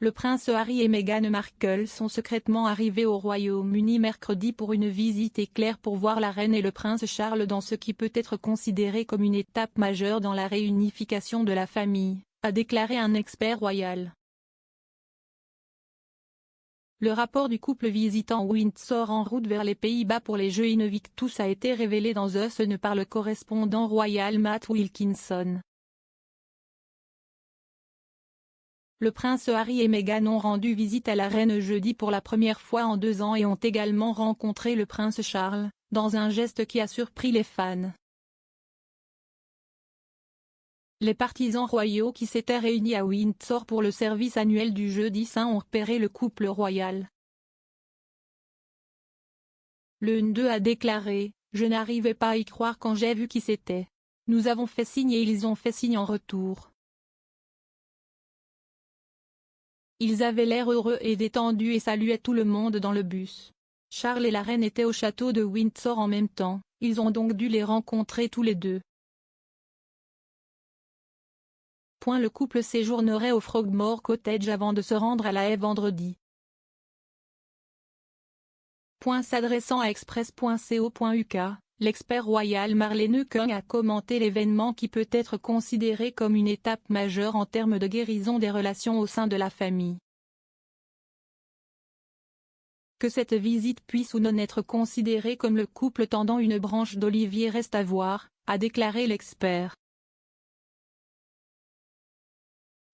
Le prince Harry et Meghan Markle sont secrètement arrivés au Royaume-Uni mercredi pour une visite éclair pour voir la reine et le prince Charles dans ce qui peut être considéré comme une étape majeure dans la réunification de la famille, a déclaré un expert royal. Le rapport du couple visitant Windsor en route vers les Pays-Bas pour les Jeux Invictus a été révélé dans The Sun par le correspondant royal Matt Wilkinson. Le prince Harry et Meghan ont rendu visite à la reine jeudi pour la première fois en 2 ans et ont également rencontré le prince Charles, dans un geste qui a surpris les fans. Les partisans royaux qui s'étaient réunis à Windsor pour le service annuel du Jeudi Saint ont repéré le couple royal. Le N2 a déclaré « Je n'arrivais pas à y croire quand j'ai vu qui c'était. Nous avons fait signe et ils ont fait signe en retour. Ils avaient l'air heureux et détendus et saluaient tout le monde dans le bus. Charles et la reine étaient au château de Windsor en même temps, ils ont donc dû les rencontrer tous les deux. » Le couple séjournerait au Frogmore Cottage avant de se rendre à La Haye vendredi. S'adressant à express.co.uk, l'expert royal Marlene Kung a commenté l'événement qui peut être considéré comme une étape majeure en termes de guérison des relations au sein de la famille. Que cette visite puisse ou non être considérée comme le couple tendant une branche d'olivier reste à voir, a déclaré l'expert.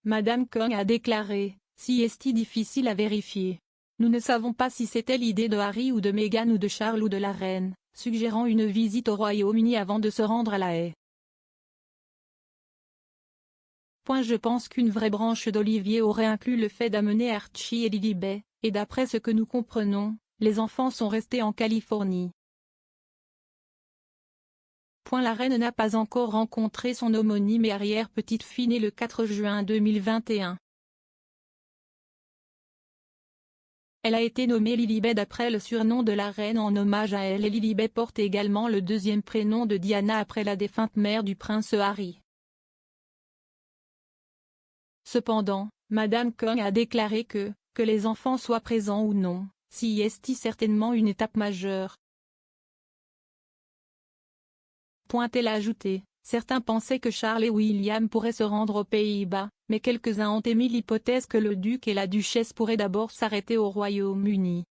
Madame Kung a déclaré, si est difficile à vérifier. Nous ne savons pas si c'était l'idée de Harry ou de Meghan ou de Charles ou de la reine, suggérant une visite au Royaume-Uni avant de se rendre à La Haye. Je pense qu'une vraie branche d'olivier aurait inclus le fait d'amener Archie et Lilibet, et d'après ce que nous comprenons, les enfants sont restés en Californie. La reine n'a pas encore rencontré son homonyme et arrière-petite-fille née le 4 juin 2021. Elle a été nommée Lilibet d'après le surnom de la reine en hommage à elle et Lilibet porte également le deuxième prénom de Diana après la défunte mère du prince Harry. Cependant, Madame Kung a déclaré que les enfants soient présents ou non, si est certainement une étape majeure. Elle a ajouté, certains pensaient que Charles et William pourraient se rendre aux Pays-Bas, mais quelques-uns ont émis l'hypothèse que le duc et la duchesse pourraient d'abord s'arrêter au Royaume-Uni.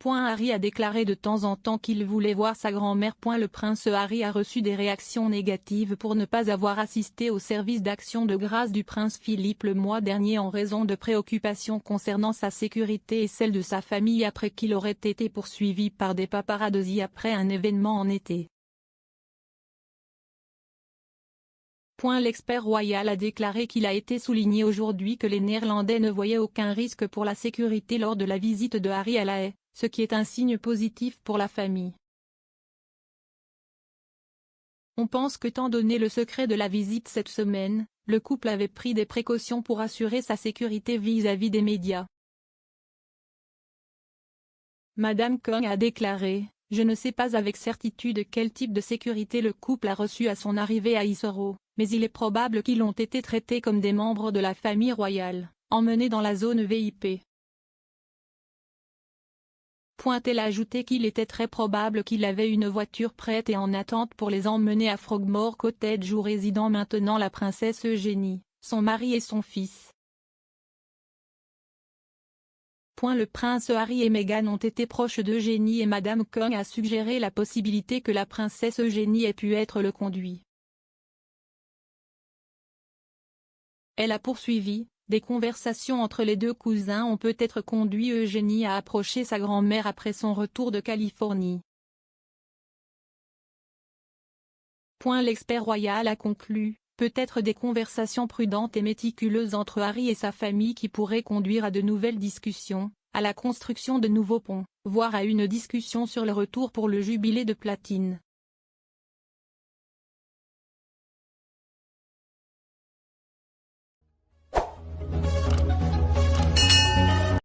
Harry a déclaré de temps en temps qu'il voulait voir sa grand-mère. Le prince Harry a reçu des réactions négatives pour ne pas avoir assisté au service d'action de grâce du prince Philippe le mois dernier en raison de préoccupations concernant sa sécurité et celle de sa famille après qu'il aurait été poursuivi par des paparazzi après un événement en été. L'expert royal a déclaré qu'il a été souligné aujourd'hui que les Néerlandais ne voyaient aucun risque pour la sécurité lors de la visite de Harry à La Haye, ce qui est un signe positif pour la famille. On pense qu'étant donné le secret de la visite cette semaine, le couple avait pris des précautions pour assurer sa sécurité vis-à-vis des médias. Madame Kung a déclaré, « Je ne sais pas avec certitude quel type de sécurité le couple a reçu à son arrivée à Heathrow, mais il est probable qu'ils ont été traités comme des membres de la famille royale, emmenés dans la zone VIP. » Elle a ajouté qu'il était très probable qu'il avait une voiture prête et en attente pour les emmener à Frogmore Cottage où résident maintenant la princesse Eugénie, son mari et son fils. Le prince Harry et Meghan ont été proches d'Eugénie et Madame Kung a suggéré la possibilité que la princesse Eugénie ait pu être le conduit. Elle a poursuivi. Des conversations entre les deux cousins ont peut-être conduit Eugénie à approcher sa grand-mère après son retour de Californie. L'expert royal a conclu, peut-être des conversations prudentes et méticuleuses entre Harry et sa famille qui pourraient conduire à de nouvelles discussions, à la construction de nouveaux ponts, voire à une discussion sur le retour pour le jubilé de platine.